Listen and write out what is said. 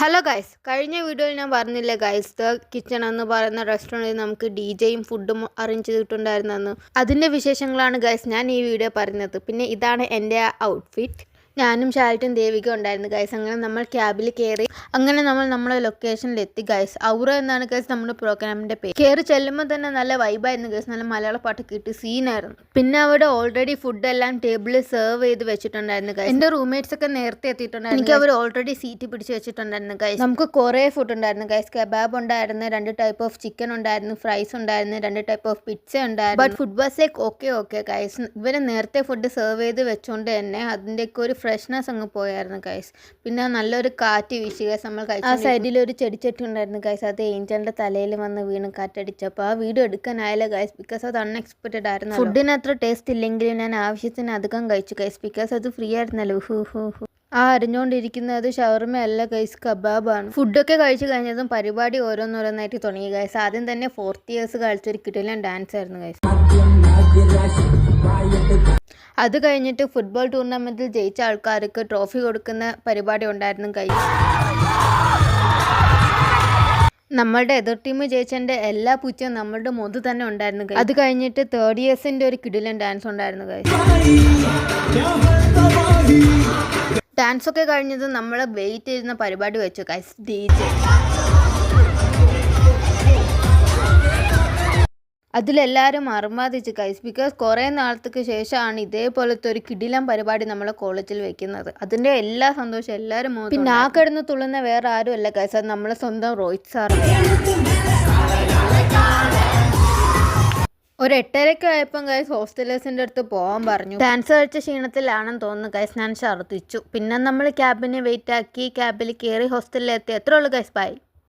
Hello guys, കഴിഞ്ഞ വീഡിയോയിൽ ഞാൻ പറഞ്ഞില്ലേ ഗൈസ്, ദ കിച്ചൺ എന്ന് പറയുന്ന റെസ്റ്റോറൻറ്റിൽ നമുക്ക് DJയും ഫുഡും അറേഞ്ച് ചെയ്തിട്ടുണ്ടായിരുന്നെന്ന്. അതിൻ്റെ വിശേഷങ്ങളാണ് ഗൈസ് ഞാൻ ഈ വീഡിയോ പറയുന്നത്. പിന്നെ ഇതാണ് എൻ്റെ ഔട്ട്ഫിറ്റ്. ഞാനും ഷാൽറ്റും ദേവിക ഉണ്ടായിരുന്നു ഗൈസ്. അങ്ങനെ നമ്മൾ ക്യാബിൽ കയറി. അങ്ങനെ നമ്മൾ നമ്മളെ ലൊക്കേഷനിലെത്തി ഗൈസ്. ഔറ എന്നാണ് ഗൈസ് നമ്മുടെ പ്രോഗ്രാമിൻ്റെ പേര്. കയറി ചെല്ലുമ്പോൾ തന്നെ നല്ല വൈബായിരുന്നു ഗൈസ്. നല്ല മലയാള പാട്ട് കിട്ടി സീനായിരുന്നു. പിന്നെ അവിടെ ഓൾറെഡി ഫുഡെല്ലാം ടേബിളിൽ സെർവ് ചെയ്ത് വെച്ചിട്ടുണ്ടായിരുന്നു ഗൈസ്. എൻ്റെ റൂംമേറ്റ്സ് ഒക്കെ നേരത്തെ എത്തിയിട്ടുണ്ടായിരുന്നു. എനിക്ക് അവർ ഓൾറെഡി സീറ്റ് പിടിച്ച് വെച്ചിട്ടുണ്ടായിരുന്നു ഗൈസ്. നമുക്ക് കുറേ ഫുഡ് ഉണ്ടായിരുന്നു ഗൈസ്. കബാബ് ഉണ്ടായിരുന്നു, 2 ടൈപ്പ് ഓഫ് ചിക്കൻ ഉണ്ടായിരുന്നു, ഫ്രൈസ് ഉണ്ടായിരുന്നു, 2 ടൈപ്പ് ഓഫ് പിസ്സ ഉണ്ടായിരുന്നു. But food was like okay guys. ഇവർ നേരത്തെ ഫുഡ് സെർവ് ചെയ്ത് വെച്ചുകൊണ്ട് തന്നെ അതിൻ്റെയൊക്കെ ഒരു ഫ്രഷ്നെസ് അങ്ങ് പോയായിരുന്നു ഗൈസ്. പിന്നെ നല്ലൊരു കാറ്റ് വീശി ഗൈസ്. നമ്മൾ കഴിച്ചു ആ സൈഡിൽ ഒരു ചെടിച്ചട്ടി ഉണ്ടായിരുന്നു ഗൈസ്. അത് ഏഞ്ചലിൻ്റെ തലയിൽ വന്ന് വീണ് കാറ്റടിച്ചപ്പോൾ ആ വീഡിയോ എടുക്കാനായില്ല ഗൈസ്, ബിക്കോസ് അത് അൺഎക്സ്പെക്റ്റഡ് ആയിരുന്നു. ഫുഡിന് അത്ര ടേസ്റ്റ് ഇല്ലെങ്കിലും ഞാൻ ആവശ്യത്തിന് അധികം കഴിച്ചു ഗൈസ്, ബിക്കോസ് അത് ഫ്രീ ആയിരുന്നല്ലോ. ആ അരിഞ്ഞുകൊണ്ടിരിക്കുന്നത് ഷവർമ അല്ല ഗൈസ്, കബാബാണ്. ഫുഡൊക്കെ കഴിച്ചു കഴിഞ്ഞതും പരിപാടി ഓരോന്നോരോന്നായിട്ട് തുടങ്ങി ഗൈസ്. ആദ്യം തന്നെ 4th ഇയേഴ്സ് കളിച്ചൊരു കിടിലൻ ഡാൻസ് ആയിരുന്നു ഗൈസ്. അത് കഴിഞ്ഞിട്ട് ഫുട്ബോൾ ടൂർണമെൻറ്റിൽ ജയിച്ച ആൾക്കാർക്ക് ട്രോഫി കൊടുക്കുന്ന പരിപാടി ഉണ്ടായിരുന്നു ഗൈസ്. നമ്മളുടെ എതിർ ടീം ജയിച്ചതിൻ്റെ എല്ലാ പൂച്ചയും നമ്മളുടെ മുഖത്ത് തന്നെ ഉണ്ടായിരുന്നു ഗൈസ്. അത് കഴിഞ്ഞിട്ട് 3rd ഇയേഴ്സിൻ്റെ ഒരു കിടിലൻ ഡാൻസ് ഉണ്ടായിരുന്നു ഗൈസ്. ഡാൻസൊക്കെ കഴിഞ്ഞത് നമ്മൾ വെയിറ്റ് ചെയ്യുന്ന പരിപാടി വെച്ചു ഗൈസ്, DJ. അതിലെല്ലാവരും അർമാദിച്ചു ഗൈസ്, ബിക്കോസ് കുറേ നാളത്തേക്ക് ശേഷമാണ് ഇതേപോലത്തെ ഒരു കിടിലം പരിപാടി നമ്മളെ കോളേജിൽ വെക്കുന്നത്. അതിൻ്റെ എല്ലാ സന്തോഷം എല്ലാവരും. പിന്നെ ആ കിടന്ന് തുള്ളുന്ന വേറെ ആരും അല്ല ഗൈസ്, അത് നമ്മളെ സ്വന്തം റോഹിത് സാർ. ഒരു 8:30 ആയപ്പം ഗൈസ് ഹോസ്റ്റലേഴ്സിൻ്റെ അടുത്ത് പോകാൻ പറഞ്ഞു. ഡാൻസ് കളിച്ച ക്ഷീണത്തിലാണെന്ന് തോന്നുന്നു ഗൈസ്, ഞാൻ ഛർദ്ദിച്ചു. പിന്നെ നമ്മൾ ക്യാബിനെ വെയിറ്റ് ആക്കി ക്യാബിൽ കയറി ഹോസ്റ്റലിലെത്തി. എത്ര ഉള്ളു ഗൈസ്, ബൈ.